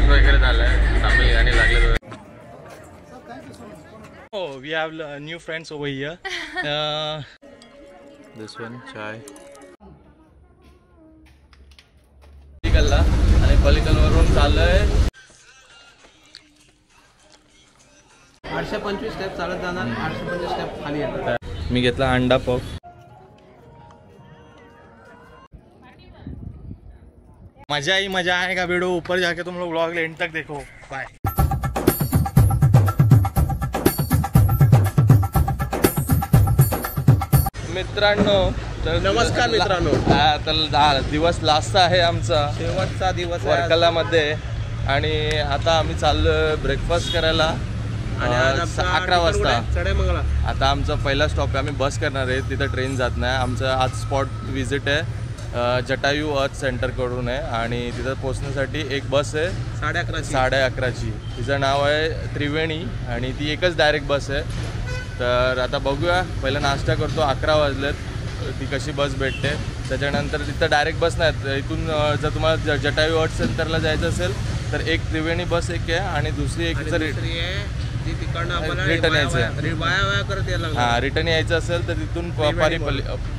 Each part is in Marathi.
ब्रेकफास्ट वगैरे झालाय, तामिळ गाणी लागले. Oh, we have new friends over here. This one chai. पलिकलला आणि पलिकलवरून चाललोय 825 स्टेप चालत जाणार, 825 स्टेप खाली येणार. मी घेतला अंडा पफ. मजा ही मजा आएगा वीडियो, ऊपर जाके तुम लोग व्लॉग एंड तक देखो. बाय. मित्रांनो, नमस्कार मित्रांनो. तर दिवस लास्ट आहे आमचा, शेवटचा दिवस वर्कला मध्ये, आणि आता आम्ही चाललो ब्रेकफास्ट करायला आणि 11 वाजता. चढाईमंगला आता आमचा पहिला स्टॉप आहे, आम्ही बस करणार आहे, तिथं ट्रेन जात नाही. आमचं आज स्पॉट विजिट आहे जटायू अर्थ सेंटरकडून आहे, आणि तिथं पोहोचण्यासाठी एक बस आहे 11:30ची. तिचं नाव आहे त्रिवेणी आणि ती एकच डायरेक्ट बस आहे. तर आता बघूया, पहिला नाश्ता करतो. 11 वाजलेत, ती कशी बस भेटते. त्याच्यानंतर तिथं डायरेक्ट बस नाहीत. इथून जर तुम्हाला जटायू अर्थ सेंटरला जायचं असेल तर एक त्रिवेणी बस एक आहे आणि दुसरी एक रिटर्न यायचं आहे. हां, रिटर्न यायचं असेल तर तिथून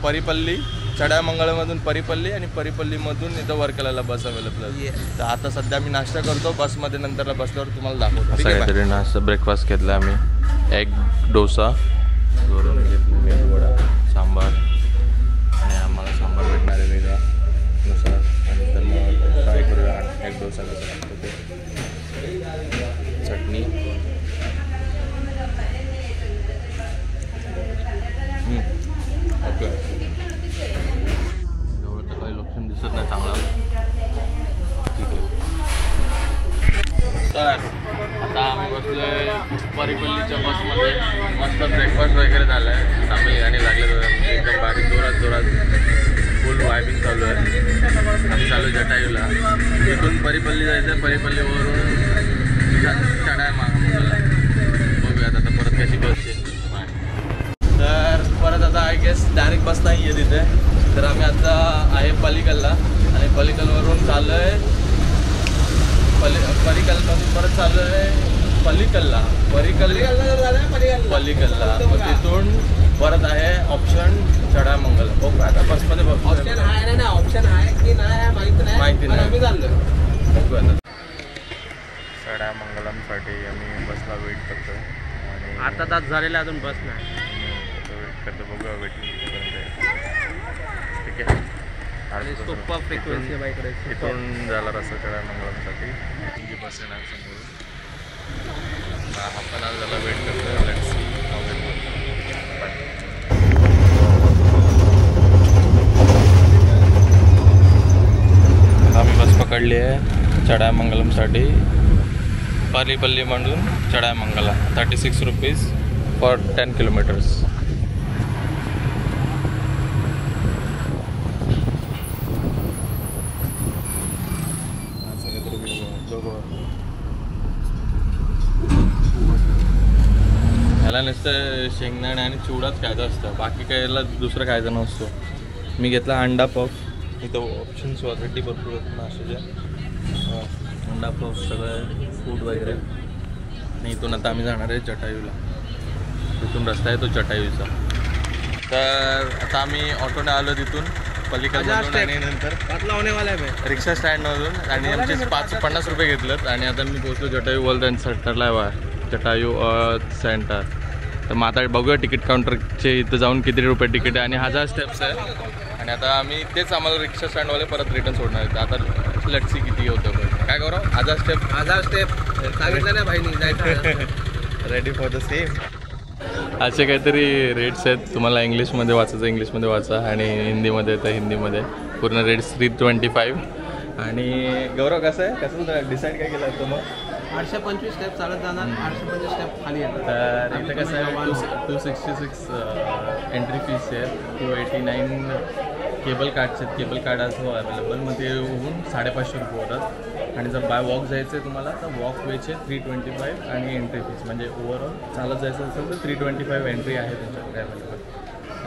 परिपल्ली चढाईमंगळमधून परिपल्ली आणि परिपल्लीमधून इथं वर्कलाला बस अवेलेबल आहे. तर आता सध्या मी नाश्ता करतो बसमध्ये, नंतरला बसल्यावर तुम्हाला दाखवतो. काहीतरी नाश्ता ब्रेकफास्ट घेतला आम्ही. एग डोसा, मेदूवडा, सांबार, आणि आम्हाला सांबार भेटणार आहे वेगळा नुसार. आणि तर मग ट्राय करूया एग डोसा कसं लागतो ते. चटणी, ओके. एवढं तर काही लक्षण दिसत नाही चांगला. ठीक आहे. तर आता आम्ही बसलोय परिपल्लीच्या बसमध्ये. मस्त ब्रेकफास्ट वगैरे झाला आहे, तामिळ गाणी लागले एकदम बारीक, जोरात फुल वायबिंग चालू आहे. आम्ही चालू जटायूला. तिथून परिपल्ली जायचं, परिपल्लीवरून चढाईमंगळला. बघूयात आता परत कशी बसची. तर परत आता आय गेस डायरेक्ट बस नाही आहे तिथे. तर आम्ही आता आहे पलिकलला आणि पलिकलवरून चाललो आहे पलिकलमधून परत चाललो आहे पलिकलला. मग तिथून परत आहे ऑप्शन चढाईमंगल. ओके, आता बसमध्ये ऑप्शन आहे की नाही माहिती नाही. आम्ही चाललो बघू आता. चढाईमंगलमसाठी आम्ही बसला वेट करतो आणि अर्धा तास झालेला अजून बस नाही. वेट करतो, बघूया वेटिंग ठीक आहे. आणि सोप्पा फ्रिक्वेन्सी बाईकडे इथून झाला रस्ता चढाईमंगलमसाठी. जी बस येणार समोर. हाफ एन आवर झाला वेट करतो. Let's see how it goes. आम्ही बस पकडली आहे चढाईमंगलमसाठी. परिपल्लीमधून चढाईमंगला. 36 रुपीज फॉर 10 किलोमीटर्स. ह्याला नुसतं शेंगदाणे आणि चिवडाच खायचं असतं, बाकी काय याला दुसरं खायचं नसतो. मी घेतला अंडा पफ. इथं ऑप्शन्स ऑलरेडी भरपूर आहेत नाश्त्याचे. अंडा पफ, सगळं फूड वगैरे. आणि इथून आता आम्ही जाणार आहे जटायूला. तिथून रस्ता आहे तो जटायूचा. तर आता आम्ही ऑटोने आलो तिथून पलिकलमधून आणि नंतर रिक्षा स्टँडमधून, आणि आमचे 50 रुपये घेतलेत. आणि आता मी पोहोचलो जटायू वर्ल्ड सेंटरला. जटायू सेंटर. तर मग आता बघूया तिकीट काउंटरचे इथं जाऊन किती रुपये तिकीट आहे आणि 1000 स्टेप्स आहे. आणि आता आम्ही तेच आम्हाला रिक्षा स्टँडवाले परत रिटर्न सोडणार आहेत. आता लेट्स सी किती होतं. काय करू? 1000 स्टेप सांगितलं ना भाईनी जायचं. Ready for the same. असे काहीतरी रेट्स आहेत. तुम्हाला इंग्लिशमध्ये वाचायचं इंग्लिशमध्ये वाचा, आणि हिंदीमध्ये तर हिंदीमध्ये. पूर्ण रेट्स 325. आणि गौरव कसं आहे, कसं डिसाईड काय केलं होतं मग? 825 स्टेप चालत जाणार, 825 स्टेप खाली येणार. तर इथं कसं आहे 266 एंट्री फीस आहे. 289 केबल कार्डचे आहेत. केबल कार्ड असं अवेलेबल. मग ते होऊन 550 रुपये होतात. आणि जर बाय वॉक जायचं आहे तुम्हाला तर वॉक वेचे 325 आणि एंट्री फीस, म्हणजे ओव्हरऑल चालत जायचं असेल तर 325 एंट्री आहे त्यांच्याकडे अवेलेबल.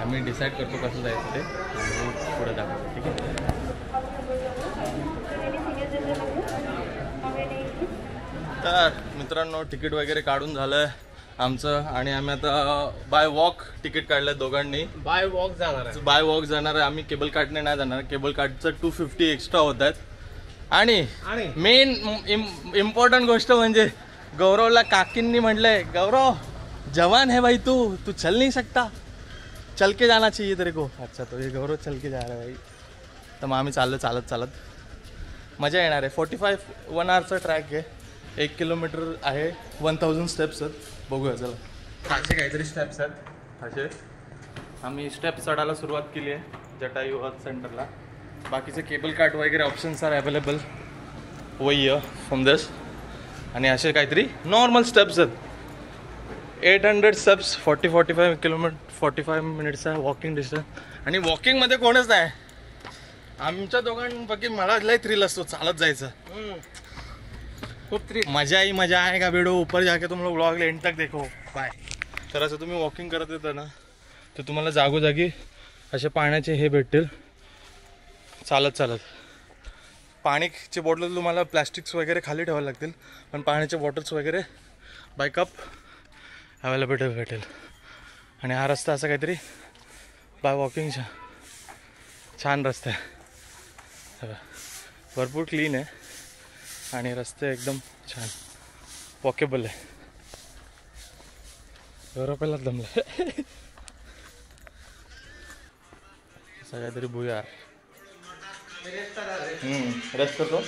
आम्ही डिसाईड करतो कसं जायचं ते आणि पुढे दाखवतो. ठीक आहे. तर मित्रांनो तिकीट वगैरे काढून झालंय आमचं आणि आम्ही आता बाय वॉक तिकीट काढलं दोघांनी. बाय वॉक जाणार आहे. बाय वॉक जाणार आहे आम्ही. केबल कार्टने नाही जाणार. केबल कार्टचं 250 एक्स्ट्रा होत आहेत. आणि मेन इम्पॉर्टंट गोष्ट म्हणजे गौरवला काकींनी म्हटलंय, गौरव जवान है भाई तू चल नहीं सकता, चल के जाना चाहिए तेरे को. अच्छा तो ये गौरव चल के जा रहा है भाई. तर मग आम्ही चालत मजा येणार आहे. 45 1 आवरचा ट्रॅक आहे. 1 किलोमीटर आहे. 1000 स्टेप्स आहेत. बघूया चला. असे काहीतरी स्टेप्स आहेत. असे आम्ही स्टेप चढायला सुरुवात केली आहे जटायू अर्थ सेंटरला. बाकीचे केबल कार्ट वगैरे ऑप्शन्स आर अवेलेबल वही फ्रॉम दिस. आणि असे काहीतरी नॉर्मल स्टेप्स आहेत. 800 स्टेप्स 45 किलोमीटर 45 मिनिट्स आहे वॉकिंग डिस्टन्स. आणि वॉकिंगमध्ये कोणच नाही. आमच्या दोघांपैकी मला लय थ्रिल असतो चालत जायचं. खूप थ्रिल. मजा आहे वीडियो ऊपर जाके तुम लोग व्लॉग एंड तक देखो. बाय. तर असं तुम्ही वॉकिंग करत येतं ना तर तुम्हाला जागोजागी असे पाण्याचे हे भेटतील. चालत पाणीची बॉटल तुम्हाला प्लॅस्टिक्स वगैरे खाली ठेवायला लागतील. पण पाण्याचे बॉटल्स वगैरे बाय कप अवेलेबल भेटेल. आणि हा रस्ता असा काहीतरी बाय वॉकिंगचा छान रस्ता आहे. भरपूर क्लीन आहे आणि रस्ते एकदम छान वॉकेबल आहे. बरोबर पहिला दमला असं काहीतरी भूया. रेस्ट करतो.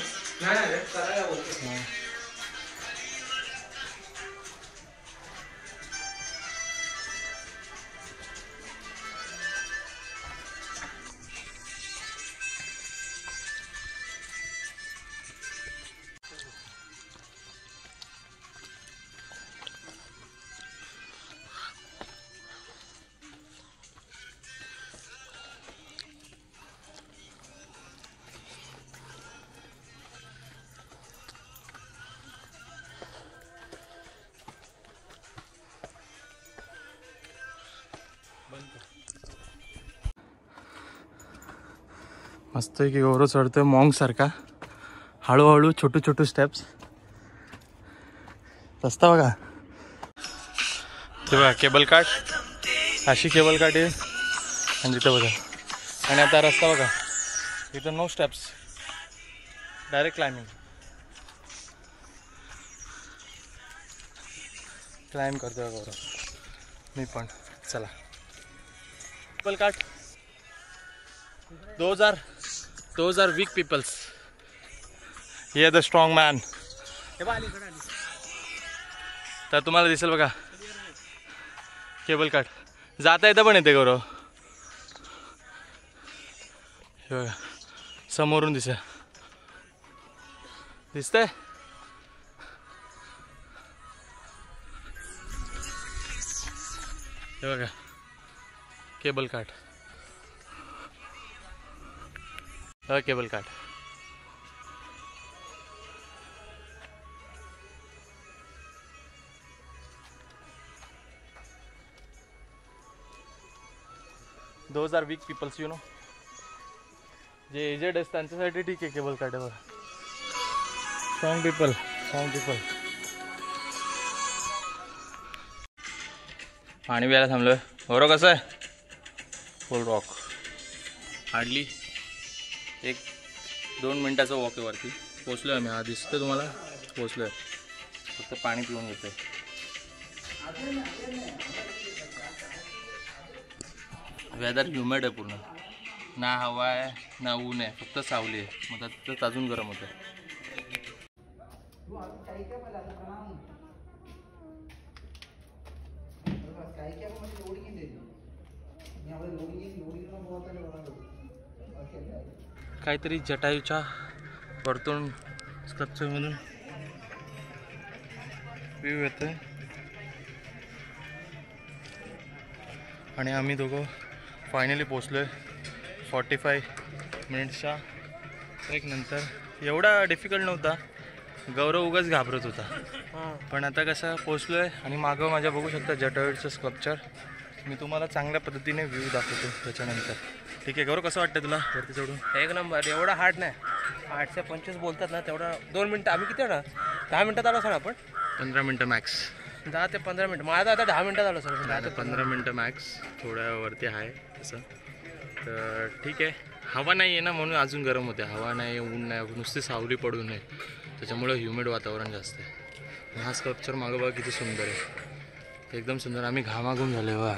मस्त आहे की गौरव चढतोय मॉन्ग सारखा. हळूहळू छोटू स्टेप्स. रस्ता बघा. ते बघा केबल कार्ट. अशी केबल कार्ट आहे आणि तिथं बघा. आणि आता रस्ता बघा. इथं नो स्टेप्स डायरेक्ट क्लाइंब करतोय गौरव. मी पण. चला. Cable cart 2000 weak peoples. हे द स्ट्रॉंग मॅन. तर तुम्हाला दिसेल बघा केबल कार्ट. जाता येतं पण येते गौरव. हे बघा समोरून दिसतंय. हे बघा cable cart. Cable cart. Those are weak peoples you know. जे एजेड आहेत त्यांच्यासाठी ठीक आहे केबल कार्ट. बघा स्ट्रॉंग पीपल. पाणी प्यायला थांबलोय. बरोबर कसं आहे फुल रॉक. हार्डली 1-2 मिनिटाचा वॉक आहे. वरती पोचलो आहे आम्ही. हा दिसतं तुम्हाला पोचलो आहे. फक्त पाणी पिऊन घेतोय. वेदर ह्युमिड आहे पूर्ण. ना हवा आहे ना ऊन आहे. फक्त सावली आहे. मग त्यात अजून गरम होतं. काहीतरी जटायूच्या वरतून स्ट्रक्चरमधून व्ह्यू येतोय. आणि आम्ही दोघं फायनली पोचलो आहे 45 मिनिट्सच्या ट्रेक नंतर. एवढा डिफिकल्ट नव्हता. गौरव उगाच घाबरत होता. पण आता कसं पोचलो आहे. आणि मागं माझ्या बघू शकता जटायूचं स्कल्पचर. मी तुम्हाला चांगल्या पद्धतीने व्ह्यू दाखवतो त्याच्यानंतर. ठीक आहे गौरव कसं वाटतं तुला वरती चढून? एक नंबर. एवढा हार्ड नाही. 825 बोलतात ना तेवढा 2 मिनिटं. आम्ही किती ना 10 मिनिटात आलो सर आपण. 15 मिनटं मॅक्स. 10 ते 15 मिनिटं. माझा आता 10 मिनिटात आलो सर. 10 ते 15 मिनटं मॅक्स. थोड्यावरती आहे असं. तर ठीक आहे. हवा नाही आहे ना म्हणून अजून गरम होते. हवा नाही, ऊन नाही, नुसती सावली पडू नये, त्याच्यामुळं ह्युमिड वातावरण जास्त आहे. हा स्कल्पचर मागं बघा किती सुंदर आहे, एकदम सुंदर. आम्ही घामाघूम झाले वा.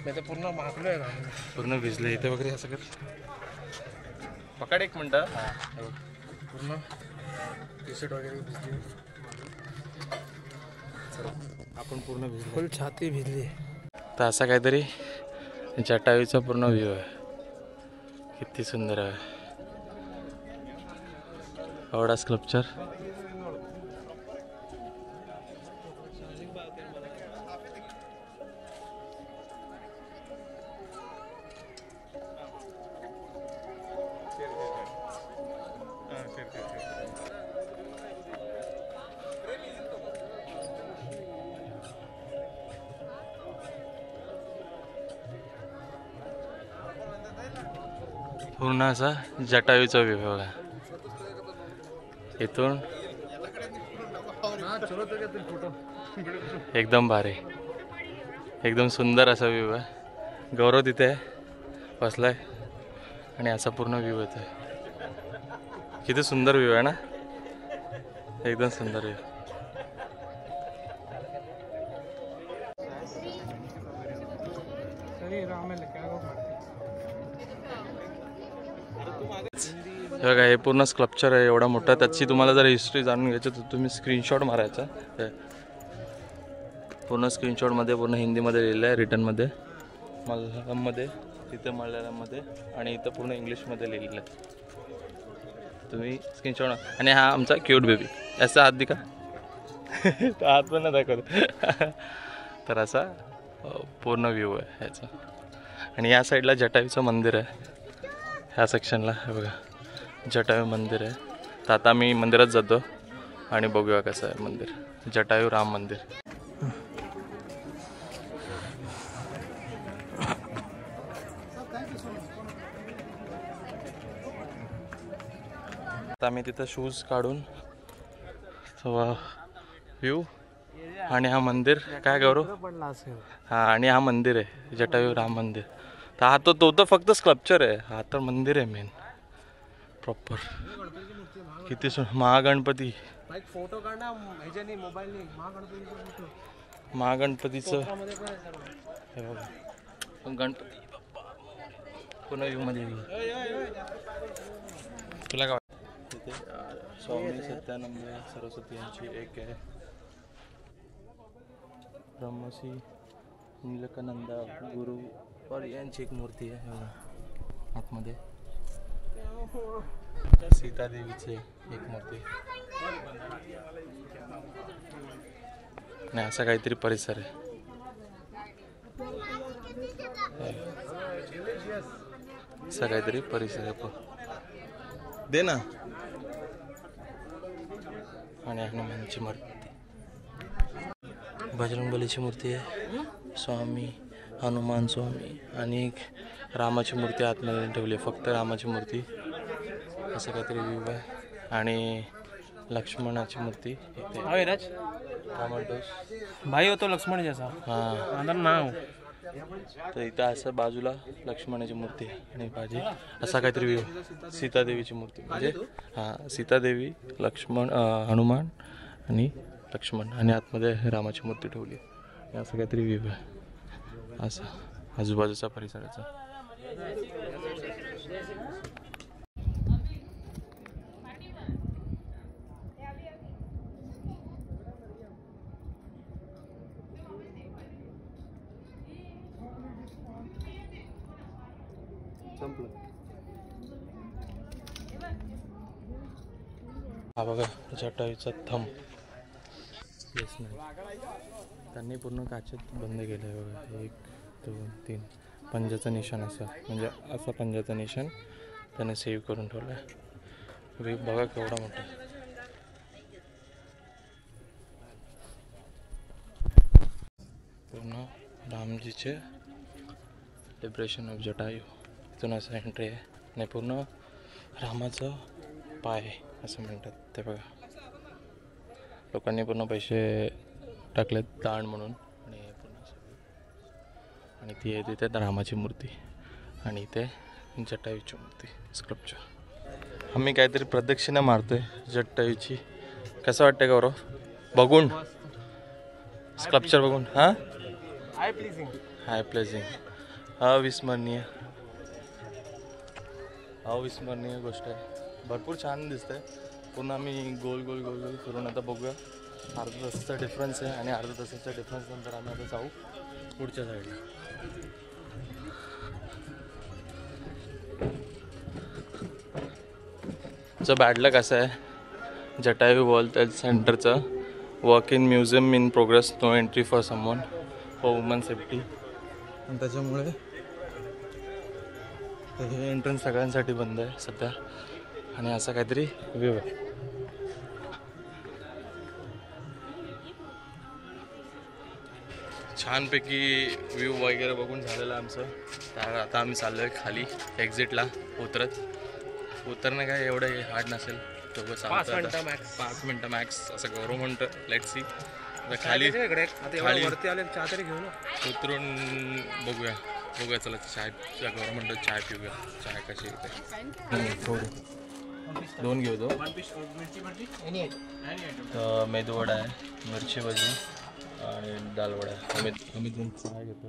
मी तर पूर्ण मागलो आहे, पूर्ण भिजले इथे वगैरे. असं कर पकड एक मिनटं. पूर्ण टी शर्ट वगैरे भिजली. आपण पूर्ण भिजलो, फुल छाती भिजली. तर असा काहीतरी जटायूचा पूर्ण व्ह्यू आहे. किती सुंदर आहे एवढा स्कल्पचर. पूर्ण असा जटायूचा व्ह्यू बघा इथून. एकदम भारी, एकदम सुंदर असा व्ह्यू आहे. गौरव तिथे बसलाय आणि असा पूर्ण व्ह्यू येतो. किती सुंदर व्ह्यू आहे ना, एकदम सुंदर व्ह्यू. हे बघा, हे पूर्ण स्कल्पचर आहे एवढा मोठा. त्याची तुम्हाला जर हिस्ट्री जाणून घ्यायची तर तुम्ही स्क्रीनशॉट मारायचा. पूर्ण स्क्रीनशॉटमध्ये पूर्ण हिंदीमध्ये लिहिलं आहे, रिटर्नमध्ये, मल्याळममध्ये, तिथे मल्याळममध्ये आणि इथं पूर्ण इंग्लिशमध्ये लिहिलेलं आहे. तुम्ही स्क्रीनशॉट. आणि हा आमचा क्यूट बेबी. असा हात दिका, तो हात पण नाही दाखवत. तर असा पूर्ण व्ह्यू आहे ह्याचा. आणि या साईडला जटायूचं मंदिर आहे. ह्या सेक्शनला हे बघा जटायू मंदिर आहे. तर आता मी मंदिरात जातो आणि बघूया कसं आहे मंदिर. जटायू राम मंदिर. आता मी तिथं शूज काढून व्ह्यू आणि हा मंदिर काय गौरव. हां, आणि हा मंदिर आहे जटायू राम मंदिर. तर हा तो तर फक्त स्कल्पचर आहे, हा तर मंदिर आहे मेन प्रॉपर. किती महागणपती. फोटो काढा मोबाईल. महागणपतीचं हे बघा, गणपती पूर्ण व्ह्यूमध्ये. तुला काय तिथे स्वामी सत्यानंद सरस्वती यांची एक आहे. ब्रह्मश्री नीलकनंदा गुरु और यांची एक मूर्ती आहे बघा आतमध्ये. सीतादेवीची एक मूर्ती. नाही, असा काहीतरी परिसर आहे. असा काहीतरी परिसर आहे दे ना. आणि हनुमानची मूर्ती, बजरंगबलीची मूर्ती आहे, स्वामी हनुमान स्वामी, आणि एक रामाची मूर्ती आतमध्ये ठेवली आहे, फक्त रामाची मूर्ती. असं काहीतरी व्ह्यू आहे. आणि लक्ष्मणाची मूर्ती इथे. काय म्हणतोस भाई होतो लक्ष्मण जसा. हां, नाव. तर इथं असं बाजूला लक्ष्मणाची मूर्ती आणि बाजी असा काहीतरी व्ह्यू. सीतादेवीची मूर्ती म्हणजे हां, सीतादेवी, लक्ष्मण, हनुमान आणि लक्ष्मण, आणि आतमध्ये रामाची मूर्ती ठेवली. असं काहीतरी व्ह्यू आहे असा आजूबाजूचा परिसराचा. हा बघा जटायूचा थंब. येस नाही, त्यांनी पूर्ण काचेत बंद केलं आहे बघा. 1 2 3 पंजाचं निशाण असं, म्हणजे असं पंजाचं निशाण त्याने सेव्ह करून ठेवलं आहे. बघा केवढा मोठा. पूर्ण रामजीचे लिबरेशन ऑफ जटायू. इथून असं एंट्री आहे. नाही, पूर्ण रामाचं पाय असं म्हणतात ते बघा. लोकांनी पूर्ण पैसे टाकलेत दान म्हणून आणि पूर्ण सगळं. आणि ती आहे तिथे रामाची मूर्ती आणि इथे जटायूची मूर्ती स्कल्पचर. आम्ही काहीतरी प्रदक्षिणा मारतोय जटायूची. कसं वाटतं गौरव बघून स्कल्पचर बघून? हां हाय प्लेझिंग अविस्मरणीय गोष्ट आहे. भरपूर छान दिसतंय. पूर्ण आम्ही गोल गोल गोल गोल फिरून आता बघूया. अर्धा तासाचा डिफरन्स आहे आणि अर्धा तासाच्या डिफरन्स नंतर आम्ही आता जाऊ पुढच्या साईडला. चं बॅड लक असं आहे जटायू वर्ल्ड हेल्थ सेंटरचं work in museum in progress, no entry for someone for woman safety. आणि त्याच्यामुळे हे एंट्रन्स सगळ्यांसाठी बंद आहे सध्या. आणि असा काहीतरी व्ह्यू आहे. छानपैकी व्ह्यू वगैरे बघून झालेलं आमचं. तर आता आम्ही चाललो आहे खाली एक्झिटला उतरणं काय एवढं हार्ड नसेल. दोघं चालतं 5 मिनटं मॅक्स असं गौरव म्हणतं. Let's see. खाली वरती आले चहा तरी घेऊ ना. उतरून बघूया चला. चायच्या गौरव म्हणतो चाय पिऊया. चाय कशी येते थोडी 2 घेऊ तो. मेदूवडा आहे, मिरची भजी आणि दाल वडा. आम्ही 2 चाय घेतो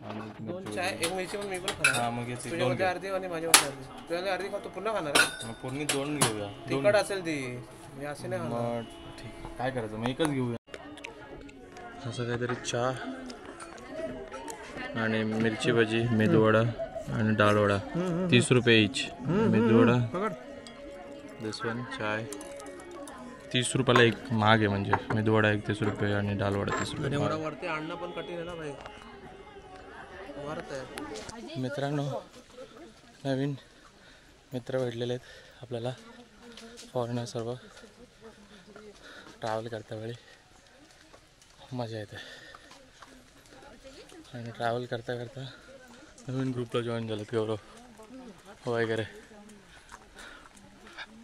आणि 2 चाय एक मिरची पण मी पण खाणार. हां मग तुझ्यामध्ये अर्धी आणि माझ्यामध्ये अर्धी. तुझ्यामध्ये अर्धी खातो पुन्हा खाणार आहे. मग पूर्ण 2 घेऊया. तिखट असेल ती मी असे नाही खाणार. मग ठीक काय करायचं मग एकच घेऊया. असं काहीतरी चहा आणि मिरची भजी, मेदूवडा आणि डाळ वडा 30 रुपये इच. मेदूवडा दिस वन चाय 30 रुपयाला एक महाग आहे. म्हणजे मेदूवडा 31 रुपये आणि डाळ वडा 30 रुपये. वरती आणणं पण कठीण आहे ना भाई. मित्रांनो नवीन मित्र भेटलेले आहेत आपल्याला. फॉरेनर सर्व ट्रॅव्हल करता वेळी मजा येते. आणि ट्रॅव्हल करता करता नवीन ग्रुपला जॉईन झालं गौरव वगैरे.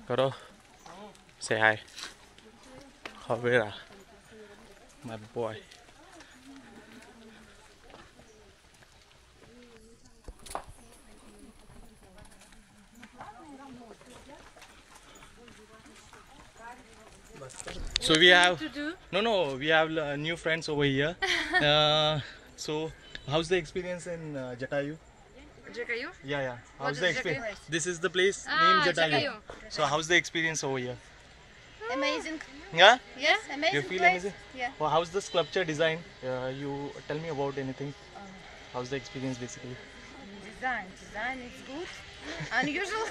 गौरव से हाय हवेरा माय boy. So we have we have new friends over here. So how's the experience in Jatayu? Jatayu? Yeah. What How's is the experience? Jatayu? This is the place named Jatayu. Jatayu. So how's the experience over here? Amazing. Yeah? Yes, amazing. You feel place. amazing? Yeah. Well, how's the sculpture design? You tell me about anything. How's the experience basically? Design is good. Unusual.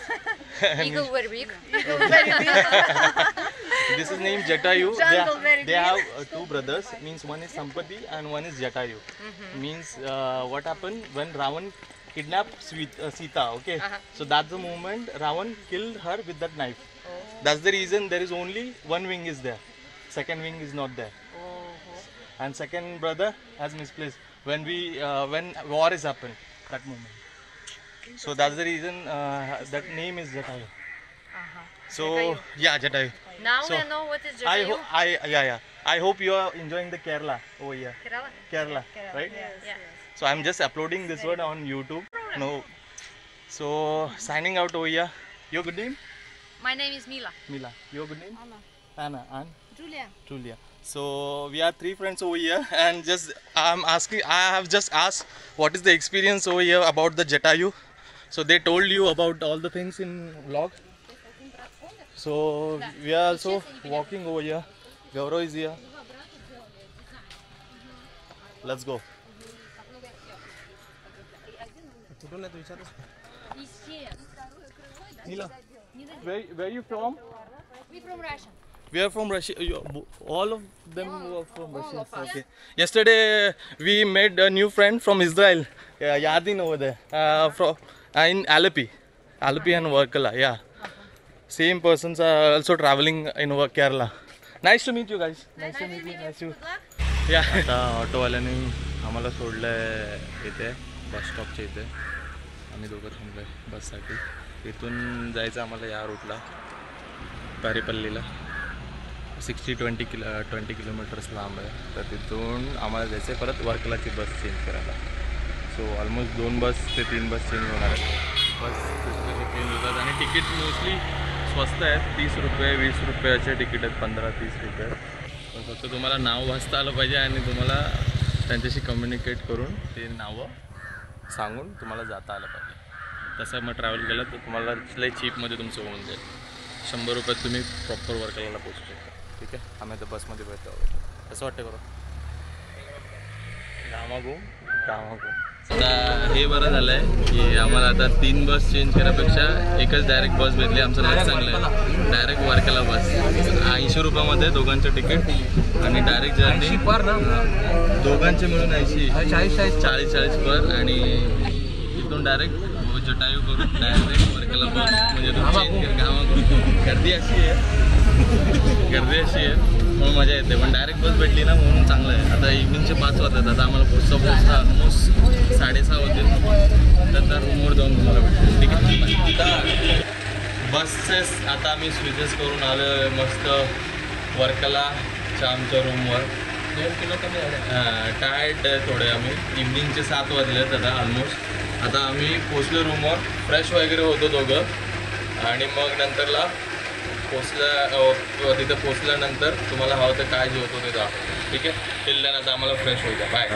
Eagle very big. Very big. This is named Jatayu. Jungle very They big. have 2 brothers. Means one is Sampati and one is Jatayu. Means what happened when Ravan kidnapped Sita. Okay. So that's the moment Ravan killed her with that knife. That's the reason there is only one wing is there. Second wing is not there. And second brother has misplaced when war is happened. That moment. So that's the reason that name is Jatayu. So yeah, Jatayu. Now So, we know what is Jatayu. I hope you are enjoying the Kerala over here. Kerala, right? Yeah. So I'm just uploading this one on YouTube. No. So signing out over here. Your good name? My name is Mila. Mila. Your good name? Anna. And Julia. So we are 3 friends over here, and I have just asked what is the experience over here about the Jatayu. So they told you about all the things in vlog. So we are also walking over here. Gaurav is here. Let's go. Nila, where you from? We from Russia. We are from Russia. All of them were from Russia. Okay. Yesterday we made a new friend from Israel. Yadin over there. From in Alleppey and Varkala. Yeah. Same persons are also traveling in Kerala. Nice to meet you guys. Nice to meet you. Nice to. Yeah. आता ऑटोवाल्याने आम्हाला सोडलं आहे इथे बस स्टॉपच्या इथे. आम्ही दोघं थांबलो आहे बससाठी. इथून जायचं आम्हाला या रूटला कारीपल्लीला 20 किलोमीटर्स लांब आहे. तर तिथून आम्हाला जायचं आहे परत वर्कलाची बस चेंज करायला. सो ऑलमोस्ट 2 बस ते 3 बस चेंज होणार आहेत. बस चेंज होतात आणि तिकीट मोस्टली स्वस्त आहेत. 30 रुपये 20 रुपयाचे तिकीट आहेत, 15-30 रुपये. पण फक्त तुम्हाला नाव वाचता आलं पाहिजे आणि तुम्हाला त्यांच्याशी कम्युनिकेट करून ते नावं सांगून तुम्हाला जाता आलं पाहिजे. तसं मग ट्रॅव्हल केलं तर तुम्हाला लई चीपमध्ये तुमचं होऊन जाईल. 100 रुपयात तुम्ही प्रॉपर वर्कलाला पोचू शकता. ठीक आहे, आम्ही आता बसमध्ये भेटतो. कसं वाटतं करू घामाघूम. आता हे बरं झालं आहे की आम्हाला आता 3 बस चेंज करण्यापेक्षा एकच डायरेक्ट बस भेटली. आमचं लक्ष चांगलं आहे. डायरेक्ट वर्कला बस 80 रुपयामध्ये दोघांचं तिकीट आणि डायरेक्ट जर्नी पर ना दोघांचे मिळून 40 पर आणि इथून डायरेक्ट जटायू करून डायरेक्ट वर्कला बस. म्हणजे गर्दी अशी आहे म्हणून मजा येते. पण डायरेक्ट बस भेटली ना म्हणून चांगलं आहे. आता इव्हनिंगचे 5 वाजतात. आता आम्हाला पोचता ऑलमोस्ट 6:30 होतील. तर रूमवर जाऊन तुम्हाला भेटतील. ठीक आहे, बसचेच आता आम्ही स्विचेस करून आलो मस्त वर्कलाच्या आमच्या रूमवर. 2 किलो कमी झाले. टायर्ड आहे थोडे आम्ही. इव्हनिंगचे 7 वाजलेत आता ऑलमोस्ट. आता आम्ही पोचलो रूमवर, फ्रेश वगैरे होतो दोघं आणि मग नंतरला तिथं पोचल्यानंतर तुम्हाला हवं तर काय जेवतो ते दाखव. ठीक आहे, तिथल्यानंतर आम्हाला फ्रेश होऊ द्या. बाय.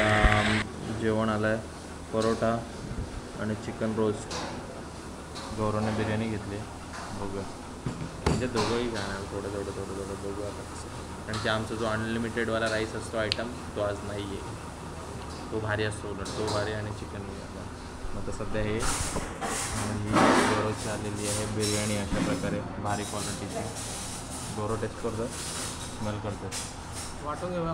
जेवण आलं आहे, परोठा आणि चिकन रोस्ट. गौरवने बिर्याणी घेतली. बघूया म्हणजे दोघंही खाणार थोडं बघू आता कसं. कारण की आमचा जो अनलिमिटेडवाला राईस असतो आयटम तो आज नाही आहे. तो भारी असतो उलट, तो भारी आणि चिकन बिर्याणी. मग तर सध्या हे गौरवची आलेली आहे बिर्याणी अशा प्रकारे भारी क्वालिटीची. गौरव टेस्ट करतो, स्मेल करतो. वाटून घेऊया